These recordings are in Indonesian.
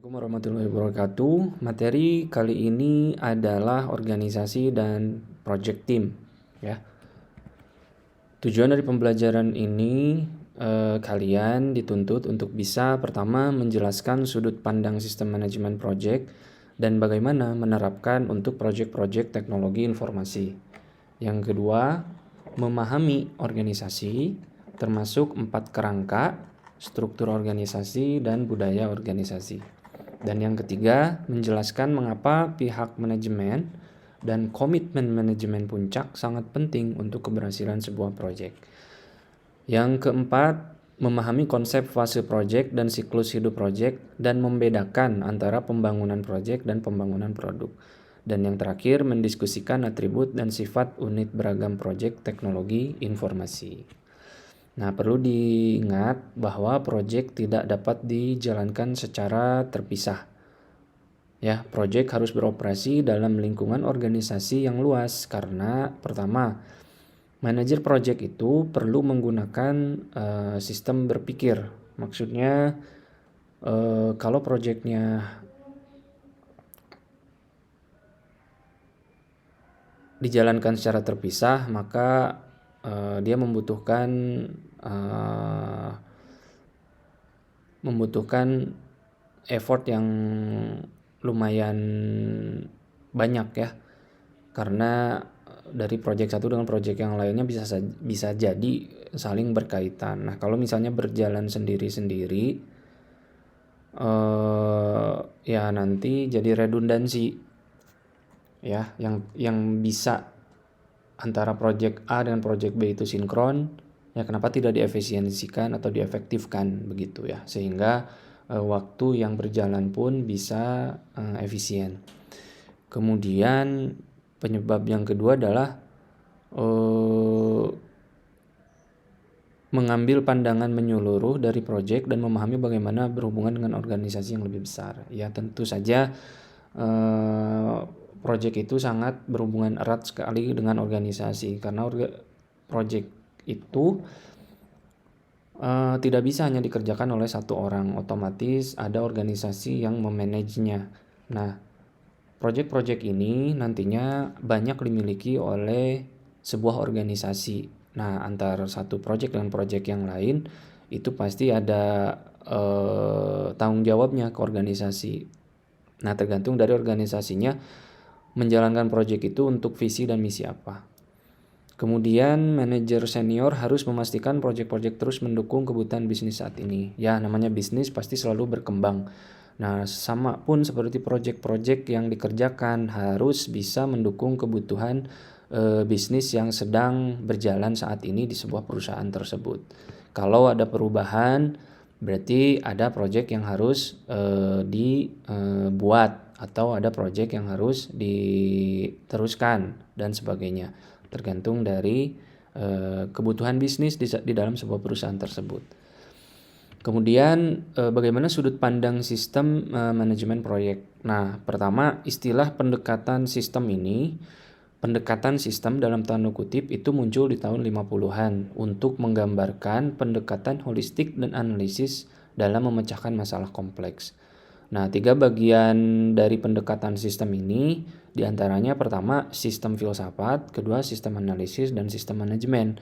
Assalamualaikum warahmatullahi wabarakatuh. Materi kali ini adalah organisasi dan project team, ya. Tujuan dari pembelajaran ini kalian dituntut untuk bisa pertama menjelaskan sudut pandang sistem manajemen project dan bagaimana menerapkan untuk project-project teknologi informasi. Yang kedua, memahami organisasi termasuk 4 kerangka, struktur organisasi dan budaya organisasi. Dan yang ketiga, menjelaskan mengapa pihak manajemen dan komitmen manajemen puncak sangat penting untuk keberhasilan sebuah proyek. Yang keempat, memahami konsep fase proyek dan siklus hidup proyek dan membedakan antara pembangunan proyek dan pembangunan produk. Dan yang terakhir, mendiskusikan atribut dan sifat unit beragam proyek teknologi informasi. Nah, perlu diingat bahwa proyek tidak dapat dijalankan secara terpisah. Ya, proyek harus beroperasi dalam lingkungan organisasi yang luas karena pertama, manajer proyek itu perlu menggunakan sistem berpikir. Maksudnya kalau proyeknya dijalankan secara terpisah, maka dia membutuhkan effort yang lumayan banyak ya, karena dari proyek satu dengan proyek yang lainnya bisa jadi saling berkaitan. Nah, kalau misalnya berjalan sendiri-sendiri ya nanti jadi redundansi ya, yang bisa antara proyek A dengan proyek B itu sinkron, ya kenapa tidak diefisiensikan atau diefektifkan begitu ya, sehingga waktu yang berjalan pun bisa efisien. Kemudian penyebab yang kedua adalah mengambil pandangan menyeluruh dari proyek dan memahami bagaimana berhubungan dengan organisasi yang lebih besar. Ya, tentu saja proyek itu sangat berhubungan erat sekali dengan organisasi karena proyek itu tidak bisa hanya dikerjakan oleh satu orang, otomatis ada organisasi yang memanajenya. Nah, proyek-proyek ini nantinya banyak dimiliki oleh sebuah organisasi. Nah, antara satu proyek dengan proyek yang lain itu pasti ada tanggung jawabnya ke organisasi. Nah, tergantung dari organisasinya menjalankan proyek itu untuk visi dan misi apa. Kemudian manajer senior harus memastikan proyek-proyek terus mendukung kebutuhan bisnis saat ini. Ya, namanya bisnis pasti selalu berkembang. Nah, sama pun seperti proyek-proyek yang dikerjakan harus bisa mendukung kebutuhan bisnis yang sedang berjalan saat ini di sebuah perusahaan tersebut. Kalau ada perubahan, berarti ada proyek yang harus dibuat atau ada proyek yang harus diteruskan dan sebagainya. Tergantung dari kebutuhan bisnis di dalam sebuah perusahaan tersebut. Kemudian bagaimana sudut pandang sistem manajemen proyek. Nah, pertama istilah pendekatan sistem dalam tanda kutip itu muncul di tahun 50-an untuk menggambarkan pendekatan holistik dan analisis dalam memecahkan masalah kompleks. Nah, 3 bagian dari pendekatan sistem ini diantaranya pertama sistem filsafat, kedua sistem analisis, dan sistem manajemen.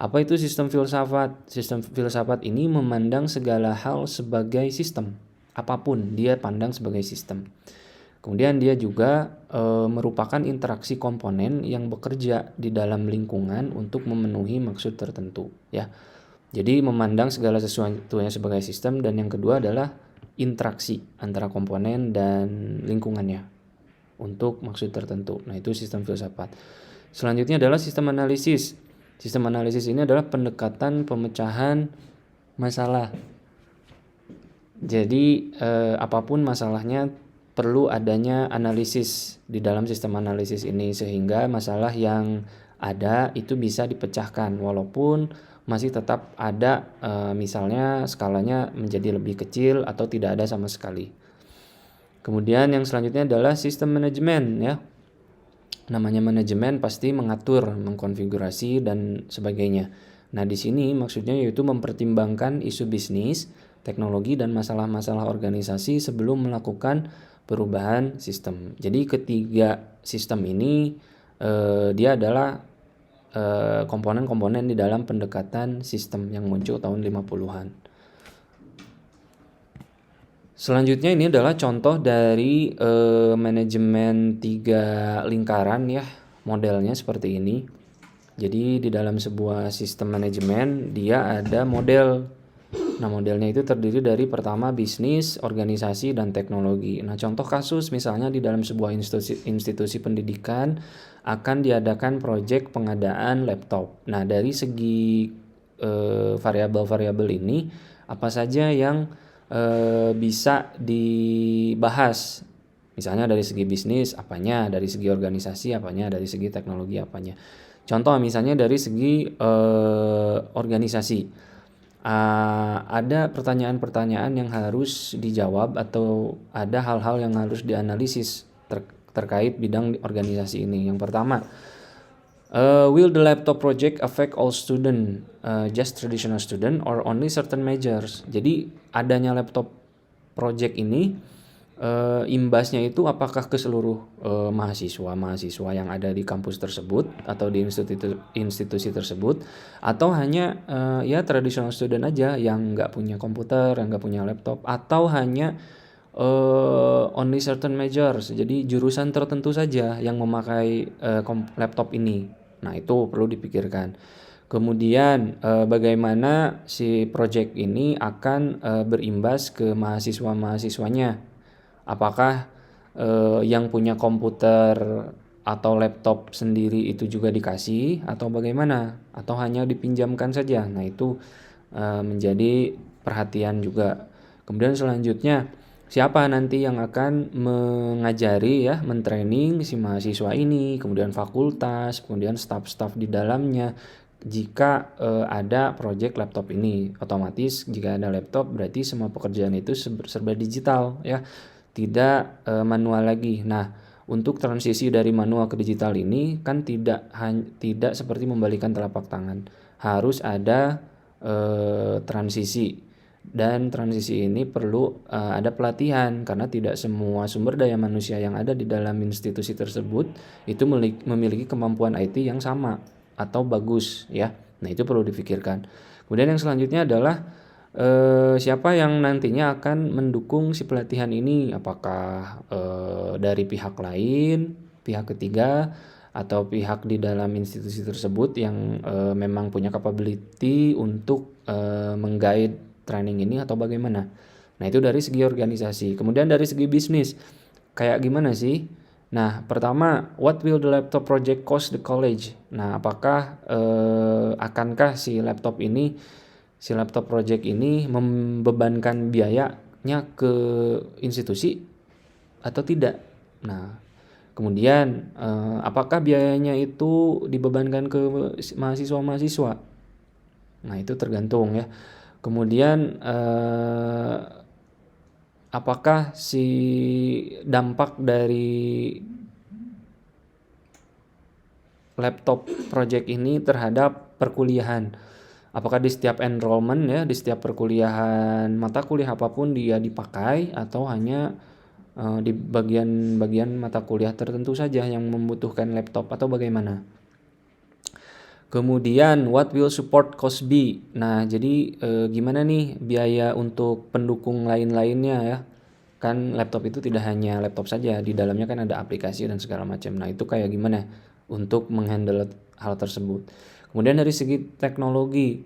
Apa itu sistem filsafat? Sistem filsafat ini memandang segala hal sebagai sistem. Apapun dia pandang sebagai sistem. Kemudian dia juga merupakan interaksi komponen yang bekerja di dalam lingkungan untuk memenuhi maksud tertentu. Ya, jadi memandang segala sesuatunya sebagai sistem, dan yang kedua adalah interaksi antara komponen dan lingkungannya untuk maksud tertentu. Nah, itu sistem filsafat. Selanjutnya adalah sistem analisis. Sistem analisis ini adalah pendekatan pemecahan masalah. Jadi apapun masalahnya perlu adanya analisis di dalam sistem analisis ini sehingga masalah yang ada itu bisa dipecahkan walaupun masih tetap ada misalnya skalanya menjadi lebih kecil atau tidak ada sama sekali. Kemudian yang selanjutnya adalah sistem manajemen ya. Namanya manajemen pasti mengatur, mengkonfigurasi dan sebagainya. Nah, di sini maksudnya yaitu mempertimbangkan isu bisnis teknologi, dan masalah-masalah organisasi sebelum melakukan perubahan sistem. Jadi ketiga sistem ini dia adalah komponen-komponen di dalam pendekatan sistem yang muncul tahun 50-an. Selanjutnya ini adalah contoh dari manajemen 3 lingkaran ya, modelnya seperti ini. Jadi di dalam sebuah sistem manajemen dia ada model. Nah, modelnya itu terdiri dari pertama bisnis, organisasi, dan teknologi. Nah, contoh kasus misalnya di dalam sebuah institusi pendidikan akan diadakan proyek pengadaan laptop. Nah, dari segi variabel-variabel ini apa saja yang bisa dibahas. Misalnya dari segi bisnis apanya, dari segi organisasi apanya, dari segi teknologi apanya. Contoh misalnya dari segi organisasi. Ada pertanyaan-pertanyaan yang harus dijawab atau ada hal-hal yang harus dianalisis terkait bidang organisasi ini. Yang pertama, will the laptop project affect all student, just traditional student or only certain majors? Jadi adanya laptop project ini imbasnya itu apakah ke seluruh mahasiswa yang ada di kampus tersebut atau di institusi tersebut, atau hanya ya traditional student aja yang nggak punya komputer, yang nggak punya laptop, atau hanya only certain majors, jadi jurusan tertentu saja yang memakai laptop ini. Nah, itu perlu dipikirkan. Kemudian bagaimana si project ini akan berimbas ke mahasiswa-mahasiswanya. Apakah yang punya komputer atau laptop sendiri itu juga dikasih atau bagaimana? Atau hanya dipinjamkan saja? Nah, itu menjadi perhatian juga. Kemudian selanjutnya, siapa nanti yang akan mengajari ya, mentraining si mahasiswa ini, kemudian fakultas, kemudian staf-staf di dalamnya. Jika ada project laptop ini, otomatis jika ada laptop berarti semua pekerjaan itu serba digital ya, tidak manual lagi. Nah, untuk transisi dari manual ke digital ini kan tidak seperti membalikan telapak tangan, harus ada transisi, dan transisi ini perlu ada pelatihan karena tidak semua sumber daya manusia yang ada di dalam institusi tersebut itu memiliki kemampuan IT yang sama atau bagus ya. Nah, itu perlu difikirkan. Kemudian yang selanjutnya adalah siapa yang nantinya akan mendukung si pelatihan ini, apakah dari pihak lain, pihak ketiga, atau pihak di dalam institusi tersebut yang memang punya capability untuk mengguide training ini atau bagaimana. Nah, itu dari segi organisasi. Kemudian dari segi bisnis, kayak gimana sih? Nah, pertama, what will the laptop project cost the college? Nah, apakah akankah si laptop project ini membebankan biayanya ke institusi atau tidak? Nah, kemudian apakah biayanya itu dibebankan ke mahasiswa-mahasiswa? Nah, itu tergantung ya. Kemudian apakah si dampak dari laptop project ini terhadap perkuliahan? Apakah di setiap enrollment ya, di setiap perkuliahan mata kuliah apapun dia dipakai, atau hanya di bagian-bagian mata kuliah tertentu saja yang membutuhkan laptop atau bagaimana? Kemudian what will support cost be? Nah, jadi gimana nih biaya untuk pendukung lain-lainnya ya? Kan laptop itu tidak hanya laptop saja, di dalamnya kan ada aplikasi dan segala macam. Nah, itu kayak gimana untuk menghandle hal tersebut? Kemudian dari segi teknologi,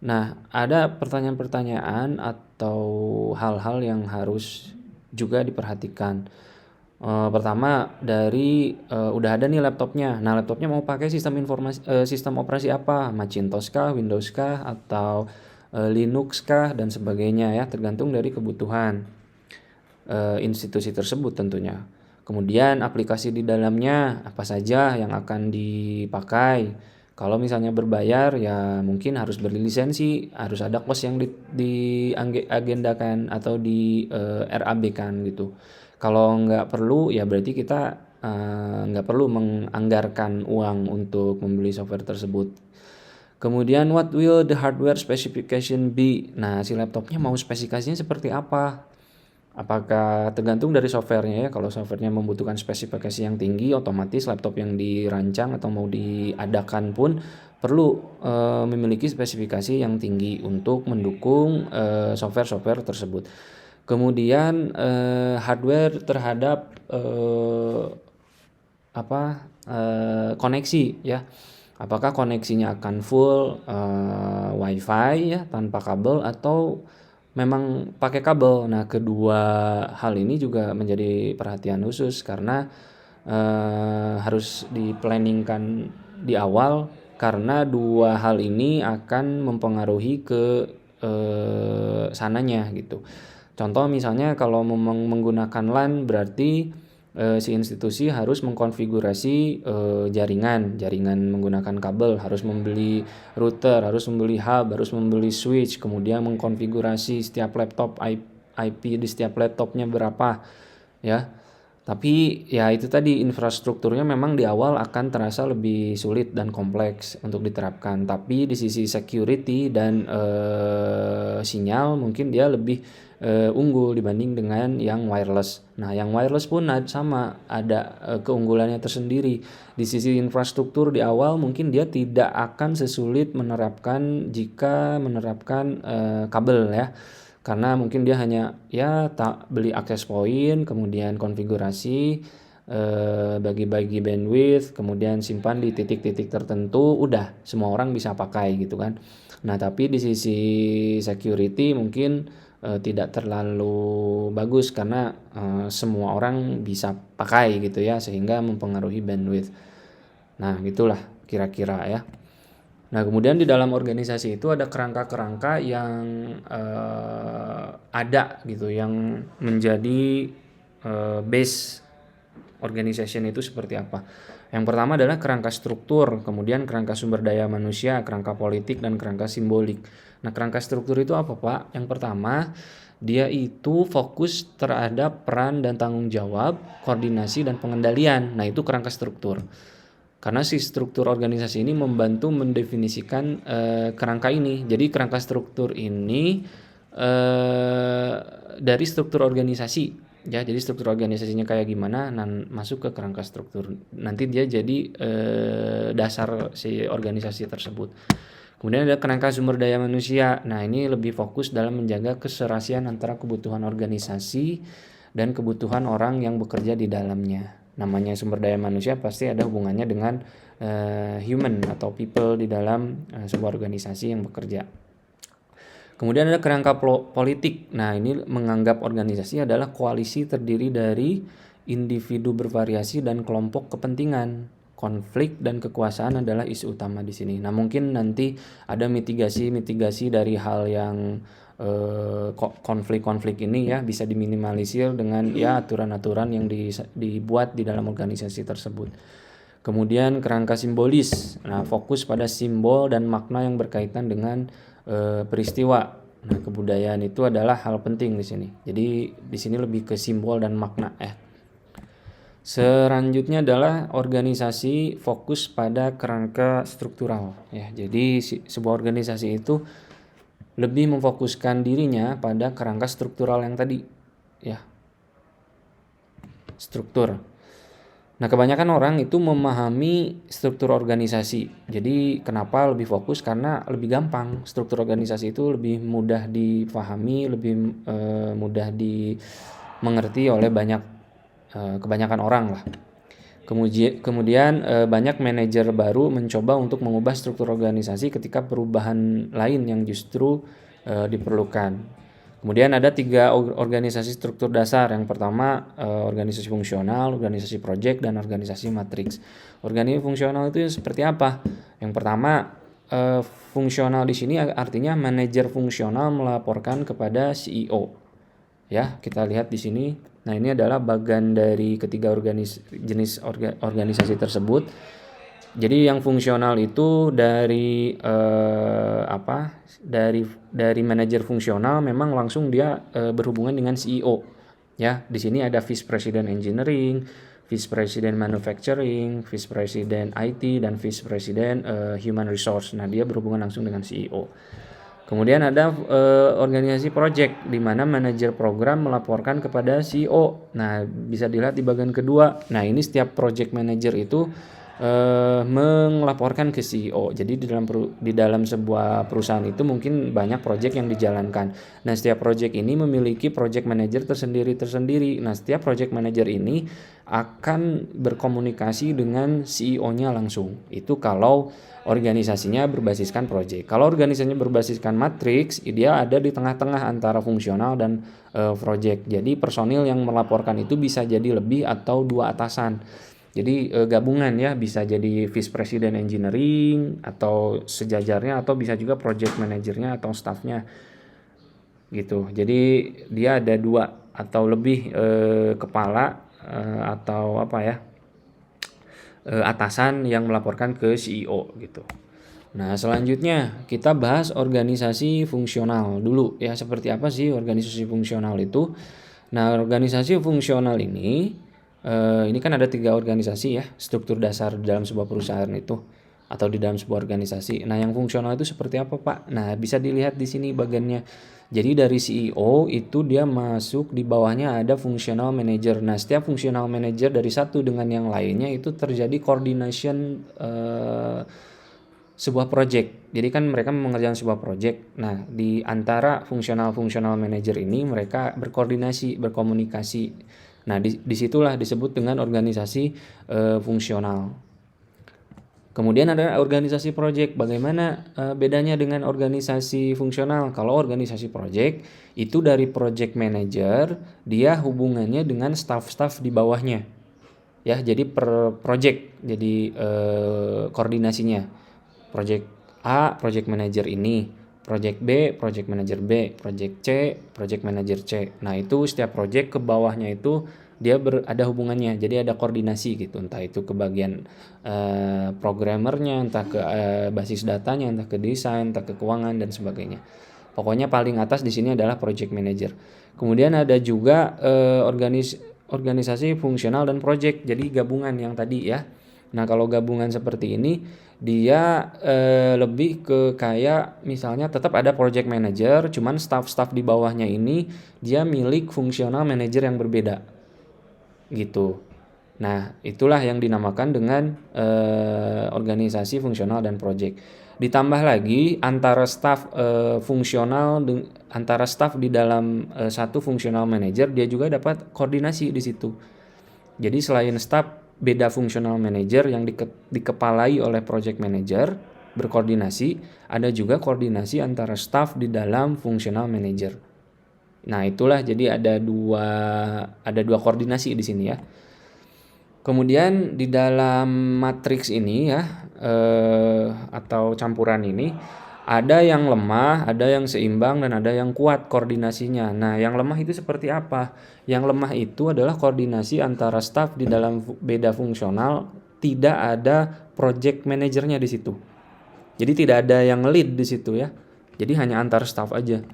nah ada pertanyaan-pertanyaan atau hal-hal yang harus juga diperhatikan. Pertama dari udah ada nih laptopnya. Nah, laptopnya mau pakai sistem operasi apa? Macintosh kah, Windows kah, atau Linux kah, dan sebagainya ya, tergantung dari kebutuhan institusi tersebut tentunya. Kemudian aplikasi di dalamnya apa saja yang akan dipakai. Kalau misalnya berbayar ya mungkin harus beli lisensi, harus ada kos yang diagendakan atau di RAB-kan gitu. Kalau nggak perlu ya berarti kita nggak perlu menganggarkan uang untuk membeli software tersebut. Kemudian what will the hardware specification be? Nah, si laptopnya mau spesifikasinya seperti apa? Apakah tergantung dari softwarenya ya. Kalau softwarenya membutuhkan spesifikasi yang tinggi, otomatis laptop yang dirancang atau mau diadakan pun perlu memiliki spesifikasi yang tinggi untuk mendukung software-software tersebut. Kemudian hardware terhadap koneksi ya. Apakah koneksinya akan full WiFi ya tanpa kabel atau memang pakai kabel. Nah, kedua hal ini juga menjadi perhatian khusus karena harus diplanningkan di awal karena dua hal ini akan mempengaruhi ke sananya gitu. Contoh misalnya kalau memang menggunakan LAN berarti si institusi harus mengkonfigurasi jaringan menggunakan kabel, harus membeli router, harus membeli hub, harus membeli switch, kemudian mengkonfigurasi setiap laptop IP di setiap laptopnya berapa ya. Tapi ya itu tadi infrastrukturnya memang di awal akan terasa lebih sulit dan kompleks untuk diterapkan. Tapi di sisi security dan sinyal mungkin dia lebih unggul dibanding dengan yang wireless. Nah, yang wireless pun sama ada keunggulannya tersendiri. Di sisi infrastruktur di awal mungkin dia tidak akan sesulit menerapkan jika menerapkan kabel ya. Karena mungkin dia hanya ya tak beli access point, kemudian konfigurasi, bagi-bagi bandwidth, kemudian simpan di titik-titik tertentu, udah semua orang bisa pakai gitu kan. Nah, tapi di sisi security mungkin tidak terlalu bagus karena semua orang bisa pakai gitu ya, sehingga mempengaruhi bandwidth. Nah, gitulah kira-kira ya. Nah, kemudian di dalam organisasi itu ada kerangka-kerangka yang ada gitu, yang menjadi base organization itu seperti apa. Yang pertama adalah kerangka struktur, kemudian kerangka sumber daya manusia, kerangka politik, dan kerangka simbolik. Nah, kerangka struktur itu apa, Pak? Yang pertama, dia itu fokus terhadap peran dan tanggung jawab, koordinasi, dan pengendalian. Nah, itu kerangka struktur. Karena si struktur organisasi ini membantu mendefinisikan kerangka ini. Jadi kerangka struktur ini dari struktur organisasi ya. Jadi struktur organisasinya kayak gimana, masuk ke kerangka struktur. Nanti dia jadi dasar si organisasi tersebut. Kemudian ada kerangka sumber daya manusia. Nah, ini lebih fokus dalam menjaga keserasian antara kebutuhan organisasi dan kebutuhan orang yang bekerja di dalamnya. Namanya sumber daya manusia pasti ada hubungannya dengan human atau people di dalam sebuah organisasi yang bekerja. Kemudian ada kerangka politik. Nah, ini menganggap organisasi adalah koalisi terdiri dari individu bervariasi dan kelompok kepentingan. Konflik dan kekuasaan adalah isu utama di sini. Nah, mungkin nanti ada mitigasi dari hal yang konflik-konflik ini ya bisa diminimalisir dengan ya aturan-aturan yang dibuat di dalam organisasi tersebut. Kemudian kerangka simbolis. Nah, fokus pada simbol dan makna yang berkaitan dengan peristiwa. Nah, kebudayaan itu adalah hal penting di sini. Jadi di sini lebih ke simbol dan makna ya. Selanjutnya adalah organisasi fokus pada kerangka struktural ya. Jadi sebuah organisasi itu lebih memfokuskan dirinya pada kerangka struktural yang tadi ya. Struktur. Nah, kebanyakan orang itu memahami struktur organisasi. Jadi kenapa lebih fokus? Karena lebih gampang. Struktur organisasi itu lebih mudah dipahami, lebih mudah dimengerti oleh kebanyakan orang lah. Kemudian banyak manajer baru mencoba untuk mengubah struktur organisasi ketika perubahan lain yang justru diperlukan. Kemudian ada 3 organisasi struktur dasar. Yang pertama organisasi fungsional, organisasi project, dan organisasi matriks. Organisasi fungsional itu seperti apa? Yang pertama fungsional di sini artinya manajer fungsional melaporkan kepada CEO. Ya, kita lihat di sini. Nah, ini adalah bagian dari ketiga jenis organisasi tersebut. Jadi yang fungsional itu dari dari manajer fungsional memang langsung dia berhubungan dengan CEO. Ya, di sini ada Vice President Engineering, Vice President Manufacturing, Vice President IT, dan Vice President Human Resource. Nah, dia berhubungan langsung dengan CEO. Kemudian ada organisasi project, di mana manajer program melaporkan kepada CEO. Nah, bisa dilihat di bagian kedua. Nah, ini setiap project manager itu melaporkan ke CEO. Jadi di dalam sebuah perusahaan itu mungkin banyak project yang dijalankan. Nah, setiap project ini memiliki project manager tersendiri. Nah, setiap project manager ini akan berkomunikasi dengan CEO-nya langsung. Itu kalau organisasinya berbasiskan project. Kalau organisasinya berbasiskan matriks, dia ada di tengah-tengah antara fungsional dan project. Jadi personil yang melaporkan itu bisa jadi lebih atau 2 atasan. Jadi gabungan ya, bisa jadi Vice President Engineering atau sejajarnya, atau bisa juga project manajernya atau staffnya gitu. Jadi dia ada 2 atau lebih kepala atau apa ya, atasan yang melaporkan ke CEO gitu. Nah, selanjutnya kita bahas organisasi fungsional dulu ya. Seperti apa sih organisasi fungsional itu? Nah, organisasi fungsional ini kan ada 3 organisasi ya, struktur dasar dalam sebuah perusahaan itu atau di dalam sebuah organisasi. Nah, yang fungsional itu seperti apa, Pak? Nah, bisa dilihat di sini bagiannya. Jadi dari CEO itu dia masuk, di bawahnya ada functional manager. Nah, setiap functional manager dari satu dengan yang lainnya itu terjadi coordination sebuah project. Jadi kan mereka mengerjakan sebuah project. Nah, di antara fungsional manager ini mereka berkoordinasi, berkomunikasi. Nah, disitulah disebut dengan organisasi fungsional. Kemudian ada organisasi project. Bagaimana bedanya dengan organisasi fungsional? Kalau organisasi project itu dari project manager, dia hubungannya dengan staff-staff di bawahnya. Ya, jadi per project, jadi koordinasinya. Project A, project manager ini. Project B, project manager B. Project C, project manager C. Nah, itu setiap project ke bawahnya itu dia ada hubungannya, jadi ada koordinasi gitu, entah itu ke bagian programmernya, entah ke basis datanya, entah ke desain, entah ke keuangan dan sebagainya. Pokoknya paling atas di sini adalah project manager. Kemudian ada juga organisasi fungsional dan project, jadi gabungan yang tadi ya. Nah, kalau gabungan seperti ini dia lebih ke kayak misalnya tetap ada project manager, cuman staff-staff di bawahnya ini dia milik fungsional manager yang berbeda gitu. Nah, itulah yang dinamakan dengan organisasi fungsional dan project. Ditambah lagi antara staff fungsional antara staff di dalam satu fungsional manager, dia juga dapat koordinasi di situ. Jadi selain staff, beda fungsional manager yang dikepalai oleh project manager berkoordinasi, ada juga koordinasi antara staff di dalam fungsional manager. Nah, itulah jadi ada dua koordinasi di sini ya. Kemudian di dalam matriks ini ya atau campuran ini ada yang lemah, ada yang seimbang, dan ada yang kuat koordinasinya. Nah, yang lemah itu seperti apa? Yang lemah itu adalah koordinasi antara staf di dalam beda fungsional, tidak ada project manajernya di situ. Jadi tidak ada yang lead di situ ya. Jadi hanya antar staf aja.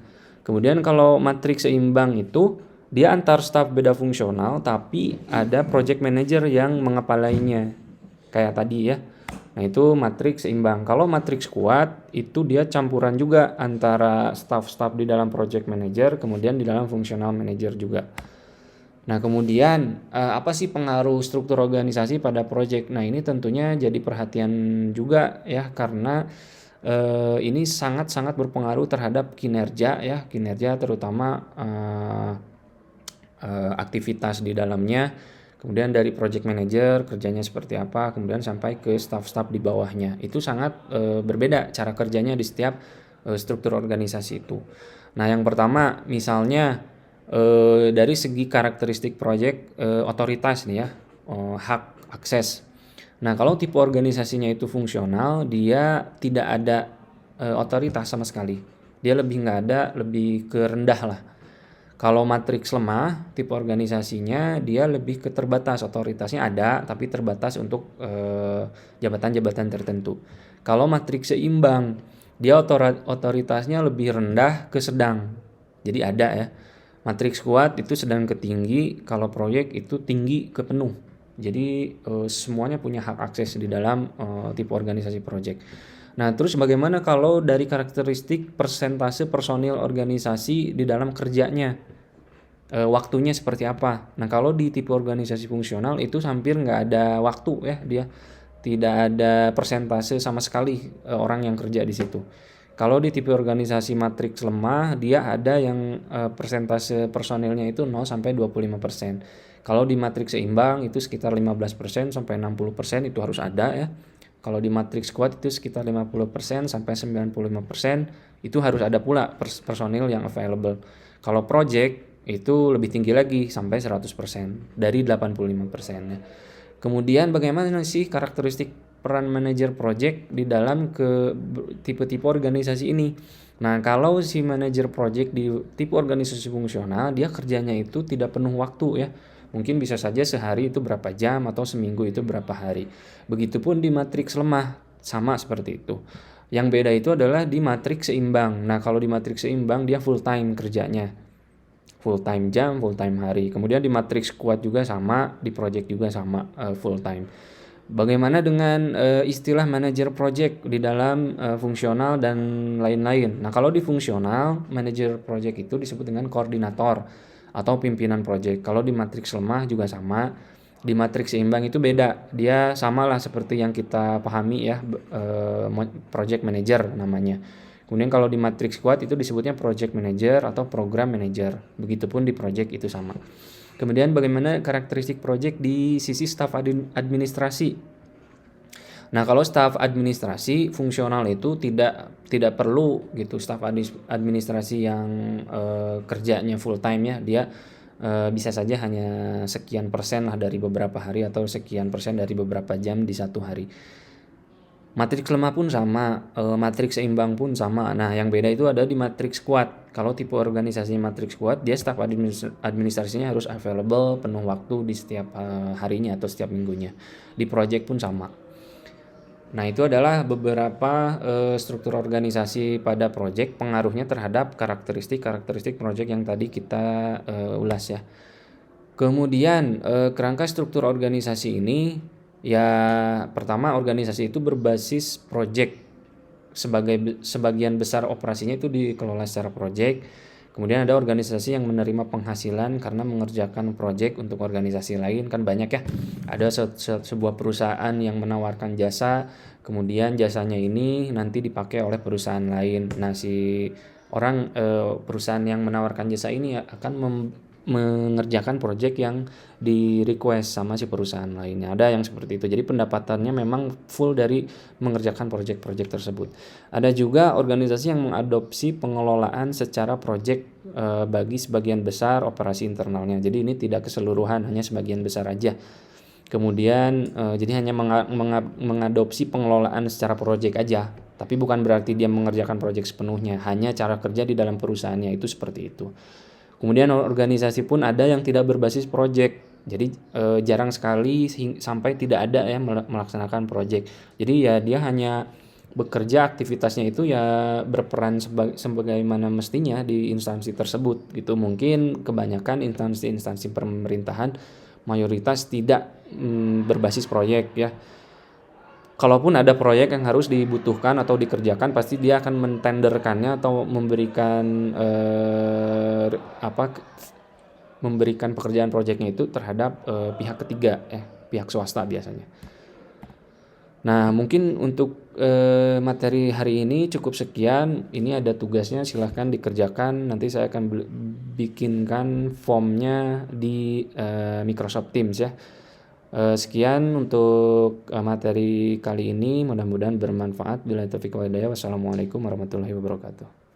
Kemudian kalau matriks seimbang itu dia antar staf beda fungsional tapi ada project manager yang mengepalainya. Kayak tadi ya. Nah, itu matriks seimbang. Kalau matriks kuat itu dia campuran juga antara staff-staff di dalam project manager kemudian di dalam fungsional manager juga. Nah, kemudian apa sih pengaruh struktur organisasi pada project? Nah, ini tentunya jadi perhatian juga ya, karena ini sangat-sangat berpengaruh terhadap kinerja ya, kinerja terutama aktivitas di dalamnya. Kemudian dari project manager kerjanya seperti apa, kemudian sampai ke staff-staff di bawahnya. Itu sangat berbeda cara kerjanya di setiap struktur organisasi itu. Nah, yang pertama misalnya dari segi karakteristik project, otoritas nih ya, hak akses. Nah, kalau tipe organisasinya itu fungsional, dia tidak ada otoritas sama sekali. Dia lebih nggak ada, lebih ke rendah lah. Kalau matriks lemah, tipe organisasinya dia lebih ke terbatas, otoritasnya ada tapi terbatas untuk jabatan-jabatan tertentu. Kalau matriks seimbang, dia otoritasnya lebih rendah ke sedang. Jadi ada ya. Matriks kuat itu sedang ke tinggi, kalau proyek itu tinggi ke penuh. Jadi semuanya punya hak akses di dalam tipe organisasi project. Nah, terus bagaimana kalau dari karakteristik persentase personil organisasi di dalam kerjanya? Waktunya seperti apa? Nah, kalau di tipe organisasi fungsional itu hampir nggak ada waktu ya, dia tidak ada persentase sama sekali orang yang kerja di situ. Kalau di tipe organisasi matriks lemah, dia ada yang persentase personilnya itu 0 sampai 25%. Kalau di matriks seimbang itu sekitar 15% sampai 60% itu harus ada ya. Kalau di matriks kuat itu sekitar 50% sampai 95% itu harus ada pula personil yang available. Kalau project itu lebih tinggi lagi sampai 100% dari 85% ya. Kemudian bagaimana sih karakteristik peran manajer project di dalam ke tipe-tipe organisasi ini? Nah, kalau si manajer project di tipe organisasi fungsional, dia kerjanya itu tidak penuh waktu ya. Mungkin bisa saja sehari itu berapa jam atau seminggu itu berapa hari. Begitupun di matriks lemah, sama seperti itu. Yang beda itu adalah di matriks seimbang. Nah, kalau di matriks seimbang dia full time kerjanya. Full time jam, full time hari. Kemudian di matriks kuat juga sama, di project juga sama full time. Bagaimana dengan istilah manajer project di dalam fungsional dan lain-lain? Nah, kalau di fungsional, manajer project itu disebut dengan koordinator atau pimpinan project. Kalau di matriks lemah juga sama. Di matriks seimbang itu beda. Dia samalah seperti yang kita pahami ya, project manager namanya. Kemudian kalau di matriks kuat itu disebutnya project manager atau program manager. Begitupun di project itu sama. Kemudian bagaimana karakteristik project di sisi staf administrasi? Nah, kalau staf administrasi fungsional itu tidak perlu gitu staf administrasi yang kerjanya full time ya. Dia bisa saja hanya sekian persen lah dari beberapa hari atau sekian persen dari beberapa jam di satu hari. Matriks lemah pun sama, matriks seimbang pun sama. Nah, yang beda itu ada di matriks kuat. Kalau tipe organisasinya matriks kuat, dia staf administrasinya harus available penuh waktu di setiap harinya atau setiap minggunya. Di project pun sama. Nah, itu adalah beberapa struktur organisasi pada project, pengaruhnya terhadap karakteristik project yang tadi kita ulas ya. Kemudian kerangka struktur organisasi ini ya, pertama organisasi itu berbasis project. Sebagian besar operasinya itu dikelola secara project. Kemudian ada organisasi yang menerima penghasilan karena mengerjakan project untuk organisasi lain, kan banyak ya. Ada sebuah perusahaan yang menawarkan jasa, kemudian jasanya ini nanti dipakai oleh perusahaan lain. Nah, si orang perusahaan yang menawarkan jasa ini akan mengerjakan project yang di request sama si perusahaan lainnya. Ada yang seperti itu. Jadi pendapatannya memang full dari mengerjakan project-project tersebut. Ada juga organisasi yang mengadopsi pengelolaan secara project bagi sebagian besar operasi internalnya. Jadi ini tidak keseluruhan, hanya sebagian besar aja. Kemudian jadi hanya mengadopsi pengelolaan secara project aja. Tapi bukan berarti dia mengerjakan project sepenuhnya, hanya cara kerja di dalam perusahaannya itu seperti itu. Kemudian organisasi pun ada yang tidak berbasis project. Jadi jarang sekali sampai tidak ada ya melaksanakan project. Jadi ya dia hanya bekerja, aktivitasnya itu ya berperan sebagaimana mestinya di instansi tersebut gitu. Mungkin kebanyakan instansi pemerintahan mayoritas tidak berbasis proyek ya. Kalaupun ada proyek yang harus dibutuhkan atau dikerjakan, pasti dia akan mentenderkannya atau memberikan memberikan pekerjaan proyeknya itu terhadap pihak ketiga pihak swasta biasanya. Nah, mungkin untuk materi hari ini cukup sekian. Ini ada tugasnya, silahkan dikerjakan. Nanti saya akan bikinkan formnya di Microsoft Teams ya. Sekian untuk materi kali ini, mudah-mudahan bermanfaat. Bila taufiq wal hidayah, wassalamualaikum warahmatullahi wabarakatuh.